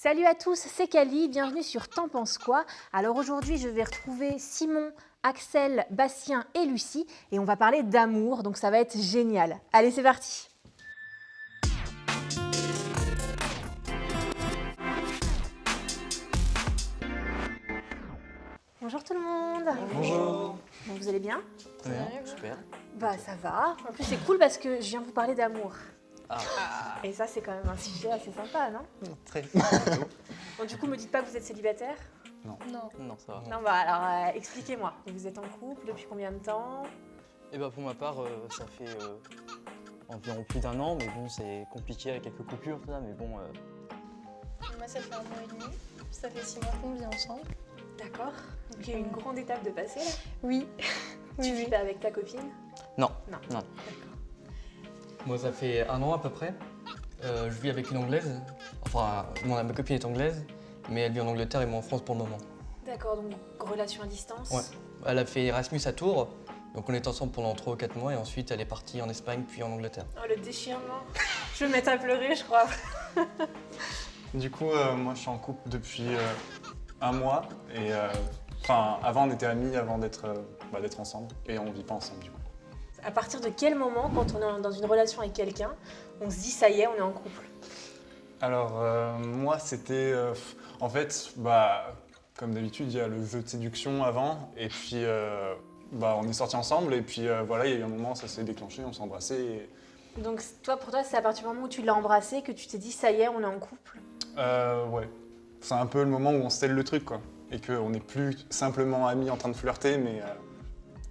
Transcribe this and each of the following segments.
Salut à tous, c'est Cali, bienvenue sur T'en penses quoi? Alors aujourd'hui je vais retrouver Simon, Axel, Bastien et Lucie et on va parler d'amour, donc ça va être génial. Allez c'est parti! Bonjour tout le monde! Bonjour. Bon, vous allez bien? Ouais, super. Bah ça va, en plus c'est cool parce que je viens vous parler d'amour. Ah, Et ça c'est quand même un sujet assez sympa, non? très. Bon du coup me dites pas que vous êtes célibataire? Non, ça va. Non bah alors expliquez-moi, vous êtes en couple depuis combien de temps? Et bah pour ma part, ça fait environ plus d'1 an, mais bon, c'est compliqué avec quelques coupures, tout ça, mais bon. Moi, ça fait 1 an et demi. Ça fait 6 mois qu'on vit ensemble. D'accord, donc il y a une grande étape de passer là. Oui. Tu vis pas avec ta copine? Non. Non. Non. D'accord. Moi, ça fait 1 an à peu près. Je vis avec une Anglaise. Enfin, ma copine est anglaise, mais elle vit en Angleterre et moi en France pour le moment. D'accord, donc relation à distance? Ouais. Elle a fait Erasmus à Tours, donc on est ensemble pendant 3 ou 4 mois et ensuite elle est partie en Espagne puis en Angleterre. Oh le déchirement. Je vais me mettre à pleurer je crois. Du coup, moi je suis en couple depuis 1 mois et avant on était amis avant d'être ensemble et on vit pas ensemble du coup. À partir de quel moment, quand on est dans une relation avec quelqu'un, on se dit ça y est, on est en couple? Alors moi c'était en fait comme d'habitude il y a le jeu de séduction avant et puis on est sortis ensemble et puis voilà il y a eu un moment ça s'est déclenché, on s'est embrassés. Donc pour toi c'est à partir du moment où tu l'as embrassé que tu t'es dit ça y est, on est en couple? Ouais, c'est un peu le moment où on scelle le truc quoi et qu'on n'est plus simplement amis en train de flirter mais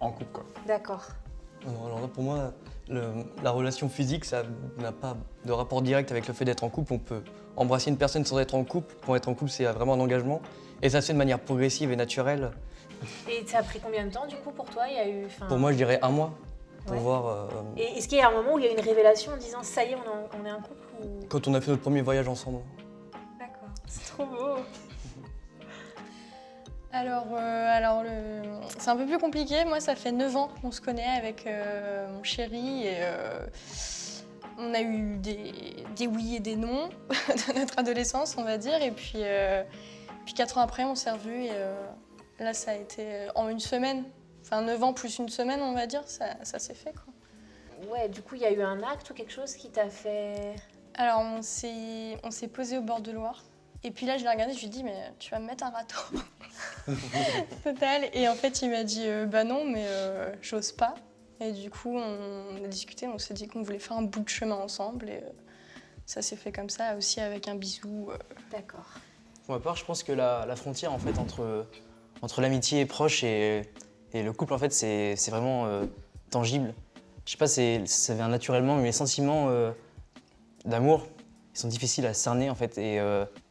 en couple quoi. D'accord. Alors là, pour moi, la relation physique, ça n'a pas de rapport direct avec le fait d'être en couple. On peut embrasser une personne sans être en couple. Pour être en couple, c'est vraiment un engagement. Et ça se fait de manière progressive et naturelle. Et ça a pris combien de temps du coup pour toi? Il y a eu, Pour moi, je dirais 1 mois pour Ouais. voir. Et est-ce qu'il y a un moment où il y a eu une révélation en disant ça y est, on est un couple ou... Quand on a fait notre premier voyage ensemble. D'accord, c'est trop beau. Alors, c'est un peu plus compliqué. Moi, ça fait 9 ans qu'on se connaît avec mon chéri et on a eu des oui et des non de notre adolescence, on va dire. Et puis 4 ans après, on s'est revus et là, ça a été en 1 semaine. Enfin, 9 ans plus 1 semaine, on va dire, ça s'est fait, quoi. Ouais, du coup, il y a eu un acte ou quelque chose qui t'a fait... Alors, on s'est posé au bord de Loire. Et puis là, je l'ai regardé, je lui ai dit, mais tu vas me mettre un râteau. Total. Et en fait, il m'a dit, bah non, mais j'ose pas. Et du coup, on a discuté, on s'est dit qu'on voulait faire un bout de chemin ensemble. Et ça s'est fait comme ça, aussi avec un bisou. D'accord. Pour ma part, je pense que la frontière en fait entre l'amitié proche et le couple, en fait, c'est vraiment tangible. Je sais pas, ça vient naturellement, mais les sentiments d'amour, ils sont difficiles à cerner en fait. Et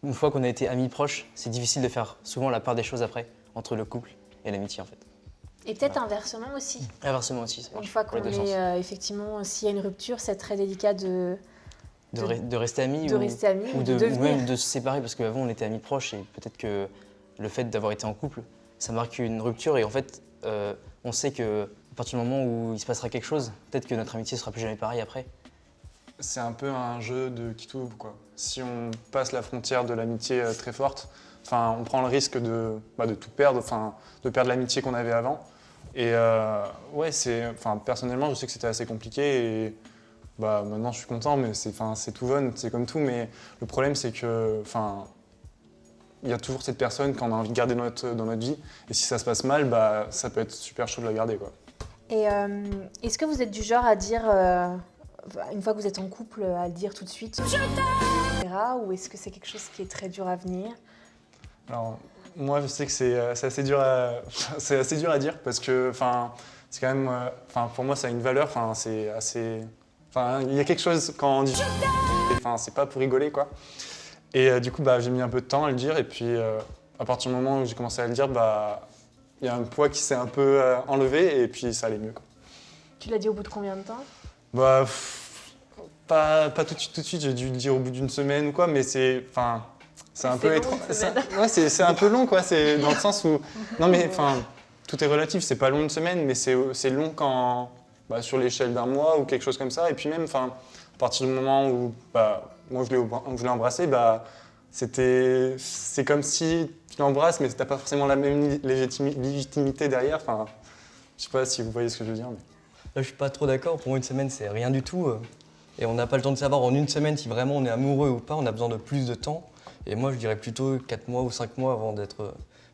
une fois qu'on a été amis proches, c'est difficile de faire souvent la part des choses après, entre le couple et l'amitié en fait. Et peut-être inversement aussi. Inversement aussi, ça Une marche fois pour qu'on les deux sens. est effectivement, s'il y a une rupture, c'est très délicat de De rester amis rester amis ou de ou devenir. même de se séparer, parce qu'avant on était amis proches et peut-être que le fait d'avoir été en couple, ça marque une rupture et en fait on sait qu'à partir du moment où il se passera quelque chose, peut-être que notre amitié sera plus jamais pareille après. C'est un peu un jeu de qui tout double quoi. Si on passe la frontière de l'amitié très forte, on prend le risque de tout perdre, de perdre l'amitié qu'on avait avant. Et ouais, personnellement, je sais que c'était assez compliqué et maintenant je suis content, mais c'est tout fun, c'est comme tout. Mais le problème, c'est que il y a toujours cette personne qu'on a envie de garder dans notre vie. Et si ça se passe mal, ça peut être super chaud de la garder quoi. Et est-ce que vous êtes du genre à dire, une fois que vous êtes en couple, à le dire tout de suite, etc. Ou est-ce que c'est quelque chose qui est très dur à venir? Alors, moi, je sais que c'est assez dur c'est assez dur à dire parce que, c'est quand même, pour moi, ça a une valeur. C'est assez, il y a quelque chose quand on dit, c'est pas pour rigoler, quoi. Et du coup, j'ai mis un peu de temps à le dire. Et puis, à partir du moment où j'ai commencé à le dire, il y a un poids qui s'est un peu enlevé et puis ça allait mieux, quoi. Tu l'as dit au bout de combien de temps? Pas tout de suite. J'ai dû le dire au bout d'1 semaine ou quoi, mais c'est un peu long, étrange. une semaine. Ouais, c'est un peu long, quoi. C'est dans le sens où, non mais tout est relatif. C'est pas long 1 semaine, mais c'est long quand sur l'échelle d'1 mois ou quelque chose comme ça. Et puis même, à partir du moment où moi je l'ai embrassé, c'est comme si tu l'embrasses, mais t'as pas forcément la même légitimité derrière. Enfin, je sais pas si vous voyez ce que je veux dire. Mais... Là, je suis pas trop d'accord. Pour moi, une semaine, c'est rien du tout. Et on n'a pas le temps de savoir en une semaine si vraiment on est amoureux ou pas. On a besoin de plus de temps. Et moi, je dirais plutôt 4 mois ou 5 mois avant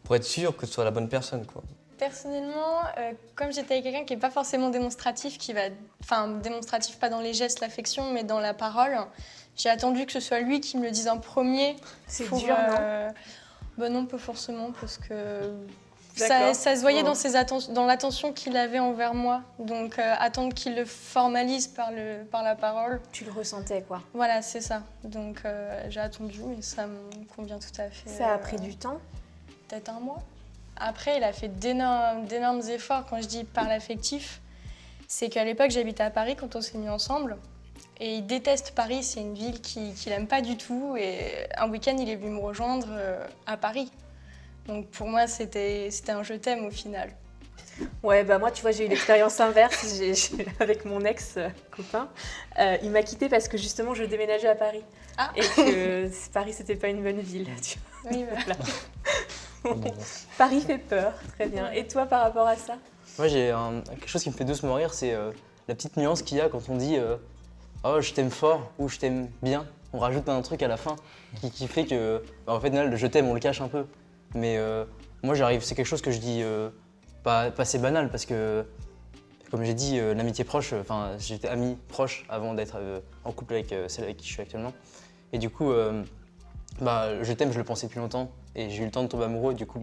pour être sûr que ce soit la bonne personne, quoi. Personnellement, comme j'étais avec quelqu'un qui n'est pas forcément démonstratif, démonstratif pas dans les gestes, l'affection, mais dans la parole, j'ai attendu que ce soit lui qui me le dise en premier. C'est pour, dur, non? Bah non, pas forcément, parce que D'accord. ça se voyait Oh. dans l'attention qu'il avait envers moi. Donc attendre qu'il le formalise par la parole, Tu le ressentais, quoi. voilà, c'est ça. Donc j'ai attendu et ça me convient tout à fait. Ça a pris du temps. Peut-être un mois. Après, il a fait d'énormes efforts. Quand je dis par l'affectif, c'est qu'à l'époque, j'habitais à Paris quand on s'est mis ensemble. Et il déteste Paris, c'est une ville qu'il n'aime pas du tout. Et un week-end, il est venu me rejoindre à Paris. Donc pour moi, c'était un je t'aime au final. Ouais, bah moi, tu vois, j'ai eu l'expérience inverse avec mon ex-copain. Il m'a quittée parce que justement, je déménageais à Paris. Ah. Et que Paris, c'était pas une bonne ville. Tu Oui, vois. voilà. Paris fait peur, très bien. Et toi, par rapport à ça? Moi, j'ai quelque chose qui me fait doucement rire, c'est la petite nuance qu'il y a quand on dit oh, je t'aime fort ou je t'aime bien. On rajoute un truc à la fin qui fait que, bah, en fait, le je t'aime, on le cache un peu. Mais moi, c'est quelque chose que je dis pas assez banal parce que, comme j'ai dit, l'amitié proche, j'étais ami proche avant d'être en couple avec celle avec qui je suis actuellement. Et du coup, je t'aime, je le pensais depuis longtemps et j'ai eu le temps de tomber amoureux. Du coup,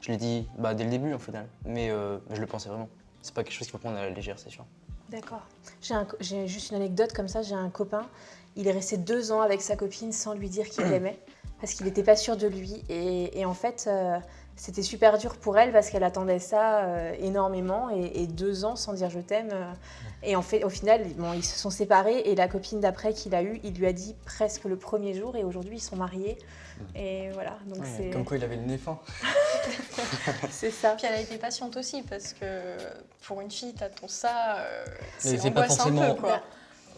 je l'ai dit dès le début en final, mais je le pensais vraiment. C'est pas quelque chose qu'il faut prendre à la légère, c'est sûr. D'accord. J'ai juste une anecdote comme ça. J'ai un copain, il est resté 2 ans avec sa copine sans lui dire qu'il l'aimait parce qu'il n'était pas sûr de lui. Et en fait, c'était super dur pour elle parce qu'elle attendait ça énormément et 2 ans sans dire je t'aime. Et en fait, au final, ils se sont séparés et la copine d'après qu'il a eue, il lui a dit presque le premier jour et aujourd'hui ils sont mariés. Et voilà, donc c'est... Comme quoi, il avait le nez fin. c'est ça. Puis elle a été patiente aussi parce que pour une fille, t'attends ça, c'est c'est pas angoissant forcément- un peu, quoi.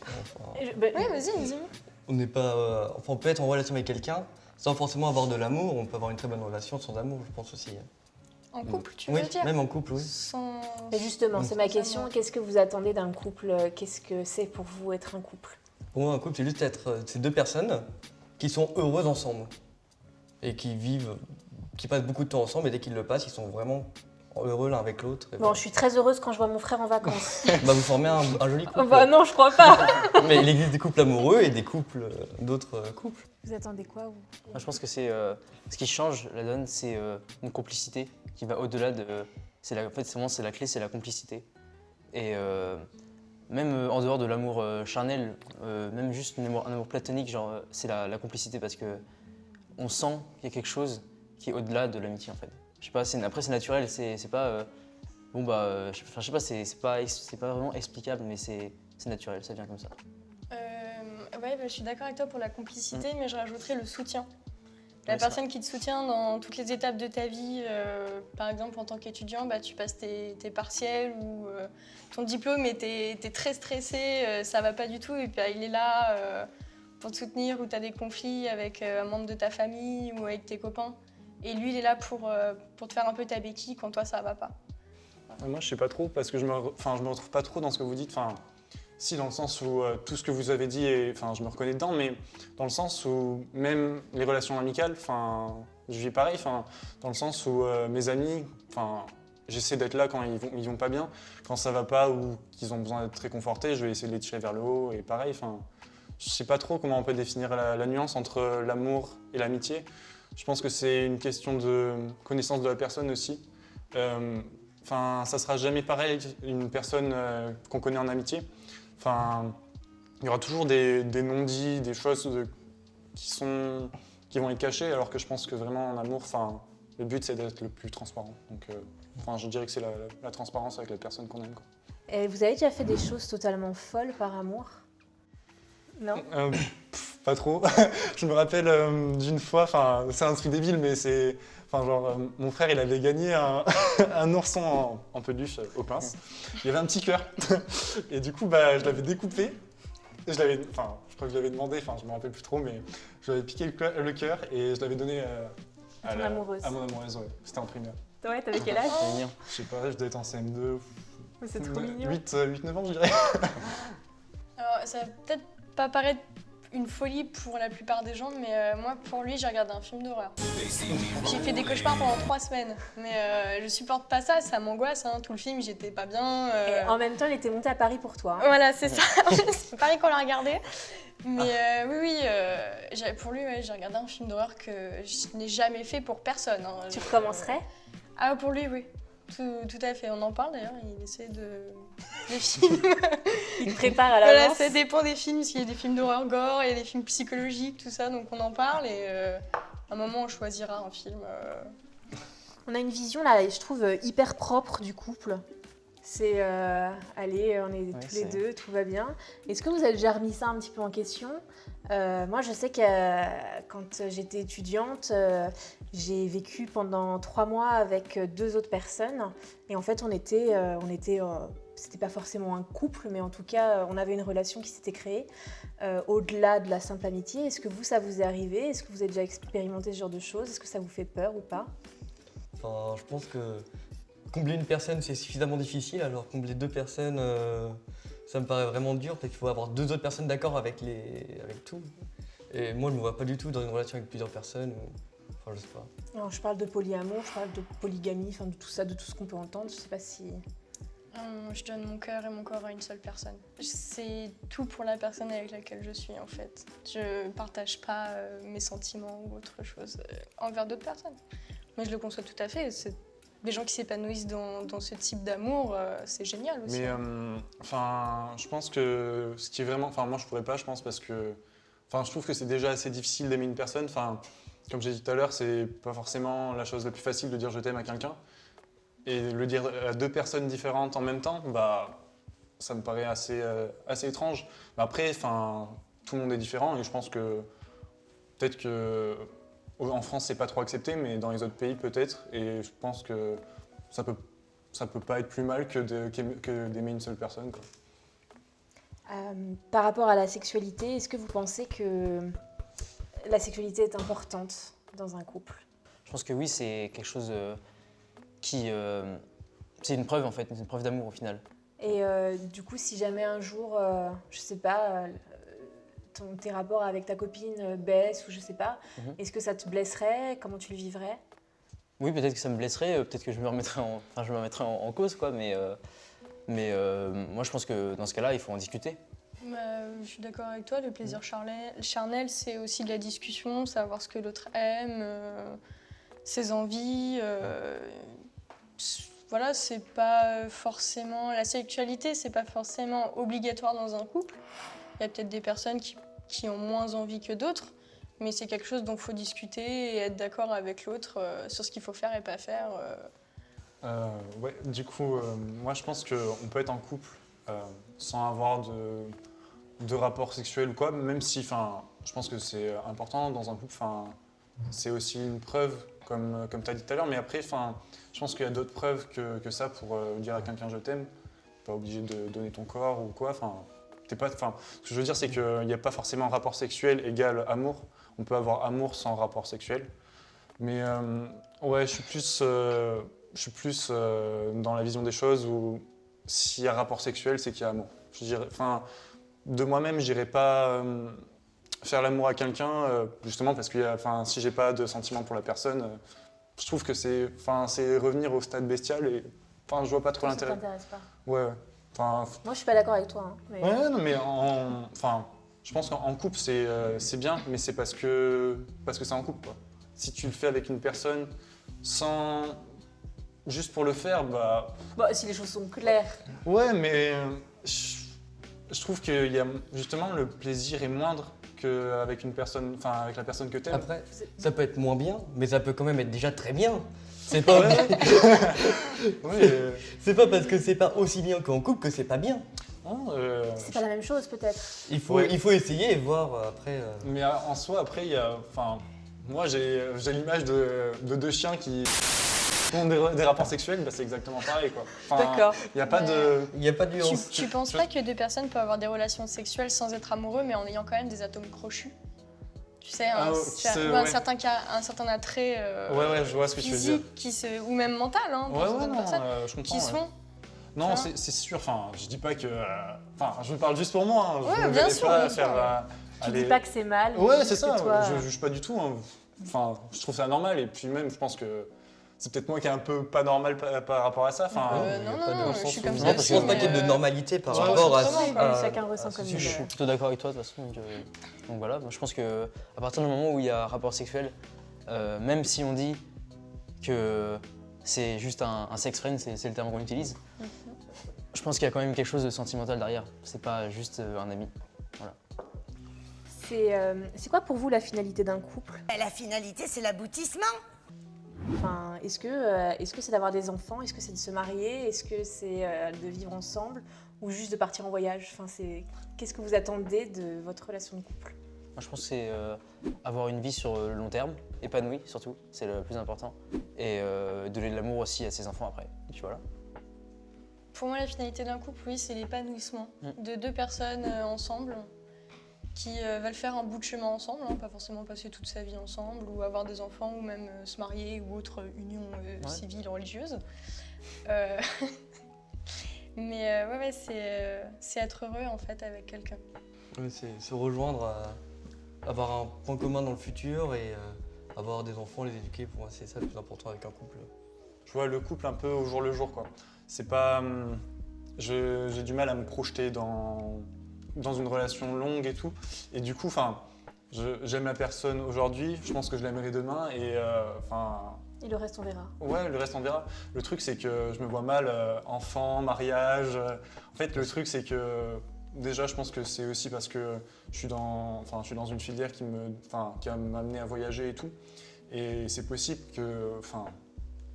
Enfin, Oui, vas-y, dis-moi. on n'est pas, on peut être en relation avec quelqu'un sans forcément avoir de l'amour. On peut avoir une très bonne relation sans amour, je pense aussi. En couple, tu Oui, veux dire? même en couple, oui. Sans... Et justement, c'est ma Sans question. amour. Qu'est-ce que vous attendez d'un couple? Qu'est-ce que c'est pour vous être un couple? Pour moi, un couple, c'est juste ces 2 personnes qui sont heureuses ensemble et qui passent beaucoup de temps ensemble et dès qu'ils le passent, ils sont vraiment heureux l'un avec l'autre. Et Bon, je suis très heureuse quand je vois mon frère en vacances. vous formez un joli couple. Bah non, je crois pas. Mais il existe des couples amoureux et des couples, d'autres couples. Vous attendez quoi, vous? Moi, je pense que c'est ce qui change la donne, c'est une complicité qui va au-delà de. En fait, c'est la clé, c'est la complicité. Et même en dehors de l'amour charnel, même juste un amour platonique, genre, c'est la complicité parce que on sent qu'il y a quelque chose qui est au-delà de l'amitié en fait. Je sais pas, après c'est naturel, c'est pas je sais pas, c'est pas vraiment explicable, mais c'est naturel, ça vient comme ça. Ouais, je suis d'accord avec toi pour la complicité, mais je rajouterais le soutien. La Ouais, c'est personne qui te soutient dans toutes les étapes de ta vie, par exemple en tant qu'étudiant, tu passes tes partiels ou ton diplôme et t'es très stressé, ça va pas du tout, et puis il est là pour te soutenir, ou tu as des conflits avec un membre de ta famille ou avec tes copains. Et lui, il est là pour te faire un peu ta béquille quand toi, ça va pas. Moi, je sais pas trop parce que je me retrouve pas trop dans ce que vous dites. Enfin, si, dans le sens où tout ce que vous avez dit, je me reconnais dedans, mais dans le sens où même les relations amicales, je vis pareil. Dans le sens où mes amis, j'essaie d'être là quand ils vont pas bien. Quand ça va pas ou qu'ils ont besoin d'être réconfortés, je vais essayer de les tirer vers le haut et pareil. Je sais pas trop comment on peut définir la nuance entre l'amour et l'amitié. Je pense que c'est une question de connaissance de la personne aussi. Ça sera jamais pareil une personne qu'on connaît en amitié. Il y aura toujours des non-dits, des choses qui vont être cachées, alors que je pense que vraiment en amour, le but c'est d'être le plus transparent. Donc, je dirais que c'est la transparence avec la personne qu'on aime, quoi. Et vous avez déjà fait des choses totalement folles par amour? Non? Pas trop. Je me rappelle d'une fois, c'est un truc débile, mais c'est... mon frère, il avait gagné un ourson en peluche aux pinces. Il y avait un petit cœur. Et du coup, je l'avais découpé. je crois que je l'avais demandé, je me rappelle plus trop, mais je lui avais piqué le cœur et je l'avais donné À ton amoureuse. à mon amoureuse, ouais. C'était en primaire. Ouais, t'avais quel âge? C'est mignon. Je sais pas, je devais être en CM2. C'est trop mignon. 8-9 ans, je dirais. Alors, ça va peut-être pas paraître une folie pour la plupart des gens, mais moi, pour lui, j'ai regardé un film d'horreur. J'ai fait des cauchemars pendant 3 semaines, mais je supporte pas ça, ça m'angoisse, hein. Tout le film, j'étais pas bien. Et en même temps, il était monté à Paris pour toi. Hein. Voilà, c'est ça. C'est pareil qu'on l'a regardé. Mais oui, pour lui, ouais, j'ai regardé un film d'horreur que je n'ai jamais fait pour personne. Hein. Tu recommencerais? Ah, pour lui, oui. Tout à fait. On en parle d'ailleurs, il essaie des films. Il te prépare à Voilà, l'avance. ça dépend des films. S'il y a des films d'horreur gore, il y a des films psychologiques, tout ça, donc on en parle et à un moment on choisira un film. On a une vision là, je trouve hyper propre du couple. C'est allez, on est tous les deux, tout va bien. Est-ce que vous avez déjà remis ça un petit peu en question? Moi, je sais que quand j'étais étudiante, j'ai vécu pendant 3 mois avec 2 autres personnes. Et en fait, c'était pas forcément un couple, mais en tout cas, on avait une relation qui s'était créée au-delà de la simple amitié. Est-ce que ça vous est arrivé? Est-ce que vous avez déjà expérimenté ce genre de choses? Est-ce que ça vous fait peur ou pas? Enfin, je pense que combler une personne, c'est suffisamment difficile, alors combler 2 personnes, ça me paraît vraiment dur, parce qu'il faut avoir 2 autres personnes d'accord avec tout. Et moi, je me vois pas du tout dans une relation avec plusieurs personnes. Enfin, je sais pas. Alors, je parle de polyamour, je parle de polygamie, enfin de tout ça, de tout ce qu'on peut entendre. Je sais pas si... Je donne mon cœur et mon corps à une seule personne. C'est tout pour la personne avec laquelle je suis en fait. Je partage pas mes sentiments ou autre chose envers d'autres personnes. Mais je le conçois tout à fait. Les gens qui s'épanouissent dans ce type d'amour, c'est génial aussi. Mais je pense que ce qui est vraiment... moi je pourrais pas, je pense, parce que... je trouve que c'est déjà assez difficile d'aimer une personne. Comme j'ai dit tout à l'heure, c'est pas forcément la chose la plus facile de dire je t'aime à quelqu'un. Et le dire à 2 personnes différentes en même temps, ça me paraît assez étrange. Mais après, tout le monde est différent et je pense que peut-être que en France c'est pas trop accepté, mais dans les autres pays peut-être. Et je pense que ça peut pas être plus mal que d'aimer une seule personne, quoi. Par rapport à la sexualité, est-ce que vous pensez que la sexualité est importante dans un couple? Je pense que oui, c'est quelque chose c'est une preuve en fait, c'est une preuve d'amour au final. Et du coup, si jamais un jour, je sais pas, tes rapports avec ta copine baissent ou je sais pas, est-ce que ça te blesserait? Comment tu le vivrais? Oui, peut-être que ça me blesserait, peut-être que je me remettrais en cause, quoi, mais moi je pense que dans ce cas-là, il faut en discuter. Je suis d'accord avec toi, le plaisir charnel, c'est aussi de la discussion, savoir ce que l'autre aime, ses envies. Voilà, c'est pas forcément... La sexualité, c'est pas forcément obligatoire dans un couple. Il y a peut-être des personnes qui ont moins envie que d'autres, mais c'est quelque chose dont il faut discuter et être d'accord avec l'autre sur ce qu'il faut faire et pas faire. Ouais, du coup, moi je pense qu'on peut être en couple sans avoir de rapport sexuel ou quoi, même si, je pense que c'est important dans un couple, c'est aussi une preuve, comme tu as dit tout à l'heure, mais après, je pense qu'il y a d'autres preuves que ça pour dire à quelqu'un je t'aime. Pas obligé de donner ton corps ou quoi, ce que je veux dire, c'est qu'il n'y a pas forcément rapport sexuel égal amour. On peut avoir amour sans rapport sexuel. Mais ouais, je suis plus dans la vision des choses où s'il y a rapport sexuel, c'est qu'il y a amour. De moi-même, j'irais pas faire l'amour à quelqu'un, justement parce que si j'ai pas de sentiments pour la personne, je trouve que c'est revenir au stade bestial et je vois pas trop l'intérêt. Ça t'intéresse pas? Ouais. Moi, je suis pas d'accord avec toi. Hein, mais... Ouais, non, mais je pense qu'en couple, c'est bien, mais c'est parce que c'est en couple, quoi. Si tu le fais avec une personne sans... juste pour le faire, si les choses sont claires. Ouais, mais je trouve que justement, le plaisir est moindre qu'avec une personne, avec la personne que t'aimes. Après, ça peut être moins bien, mais ça peut quand même être déjà très bien. C'est pas, c'est pas parce que c'est pas aussi bien qu'en couple que c'est pas bien. C'est pas la même chose peut-être. Il faut essayer et voir après. Mais en soi, après, moi j'ai l'image de 2 chiens qui Des rapports sexuels, bah, c'est exactement pareil, quoi. Enfin, D'accord. il n'y a pas de... Il n'y a pas de nuance. Tu penses pas que deux personnes peuvent avoir des relations sexuelles sans être amoureux, mais en ayant quand même des atomes crochus? Tu sais, Ah, ou un ouais. certain attrait Ouais, je vois ce que tu veux dire. physique, ou même mental, hein, pour Ouais, certaines non, personnes, je comprends. qui se ouais. font. Non, Tu vois c'est sûr, enfin, je dis pas que... Enfin, je parle juste pour moi, hein. Ouais, Je me bien verrais sûr, pas bien sûr. faire... Tu aller- dis pas que c'est mal. mais Ouais, juste c'est ça, que toi, je juge pas du tout, hein. Enfin, je trouve ça normal, et puis même, je pense que c'est peut-être moi qui est un peu pas normal par rapport à ça. Enfin, Non, pas non, de je sens suis où- comme Non, ça parce que aussi, je pense pas mais, qu'il y ait de normalité par ouais, rapport à justement, à- chacun à ressent ce comme il Je sujet. suis plutôt d'accord avec toi de toute façon. Donc voilà, moi, je pense que à partir du moment où il y a rapport sexuel, même si on dit que c'est juste un sex friend, c'est le terme qu'on utilise, je pense qu'il y a quand même quelque chose de sentimental derrière. C'est pas juste un ami. c'est quoi pour vous la finalité d'un couple? La finalité, c'est l'aboutissement. Enfin, est-ce que c'est d'avoir des enfants? Est-ce que c'est de se marier? Est-ce que c'est de vivre ensemble? Ou juste de partir en voyage? Enfin, qu'est-ce que vous attendez de votre relation de couple? Moi, je pense que c'est avoir une vie sur le long terme, épanouie surtout, c'est le plus important. Et donner de l'amour aussi à ses enfants après. Et puis voilà. Pour moi, la finalité d'un couple, oui, c'est l'épanouissement de deux personnes ensemble qui veulent faire un bout de chemin ensemble, hein, pas forcément passer toute sa vie ensemble ou avoir des enfants ou même se marier ou autre union civile ou religieuse. Mais ouais, c'est être heureux en fait avec quelqu'un. Ouais, c'est se rejoindre, avoir un point commun dans le futur et avoir des enfants, les éduquer. Pour moi, c'est ça le plus important avec un couple. je vois le couple un peu au jour le jour, quoi. C'est pas... j'ai du mal à me projeter dans une relation longue et tout. Et du coup, enfin, j'aime la personne aujourd'hui, je pense que je l'aimerai demain, et enfin... Et le reste, on verra. Ouais, le reste on verra. Le truc c'est que je me vois mal enfant, mariage. En fait, le truc c'est que déjà je pense que c'est aussi parce que je suis dans une filière qui a amené à voyager et tout. Et c'est possible que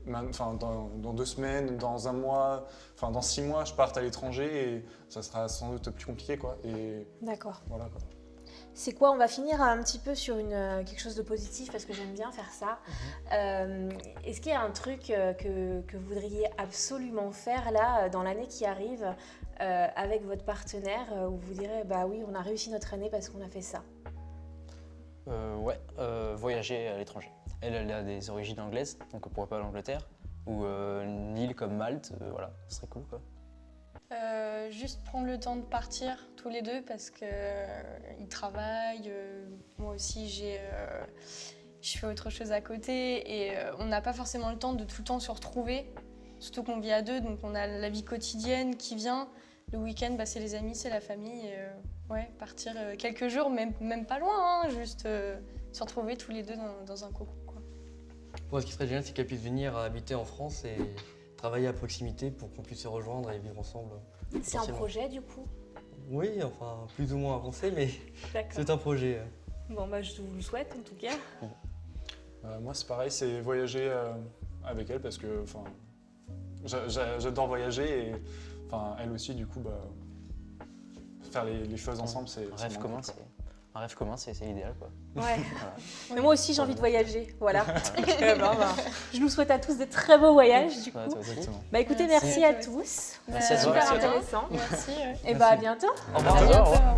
dans 2 semaines, dans 1 mois, dans 6 mois, je parte à l'étranger et ça sera sans doute plus compliqué, quoi. Et D'accord. voilà, quoi. C'est quoi? On va finir un petit peu sur quelque chose de positif parce que j'aime bien faire ça. Est-ce qu'il y a un truc que vous voudriez absolument faire là dans l'année qui arrive avec votre partenaire où vous direz bah oui, on a réussi notre année parce qu'on a fait ça? Voyager à l'étranger. Elle a des origines anglaises, donc pourquoi pas l'Angleterre ou une île comme Malte, voilà, ce serait cool quoi. Juste prendre le temps de partir tous les deux parce qu'ils travaillent, moi aussi je fais autre chose à côté et on n'a pas forcément le temps de tout le temps se retrouver, surtout qu'on vit à 2, donc on a la vie quotidienne qui vient. Le week-end, c'est les amis, c'est la famille, et, partir quelques jours, même pas loin, hein, juste se retrouver tous les deux dans un cocon, quoi. Moi, ce qui serait génial, c'est qu'elle puisse venir habiter en France et travailler à proximité pour qu'on puisse se rejoindre et vivre ensemble. C'est un projet du coup? Oui, enfin, plus ou moins avancé, mais D'accord. c'est un projet. Bon bah je vous le souhaite en tout cas. Moi c'est pareil, c'est voyager avec elle parce que j'adore voyager et elle aussi du coup faire les choses ensemble c'est Un rêve commun, un rêve commun, c'est l'idéal quoi. Ouais. Voilà. Mais moi aussi j'ai envie de voyager, voilà. Je nous souhaite à tous de très beaux voyages du coup. Ouais, toi aussi. Exactement. Bah écoutez, Merci. merci à tous. Merci à toi. Super Merci à toi. intéressant. Merci. Et bah à bientôt. Au À revoir. bientôt, au revoir.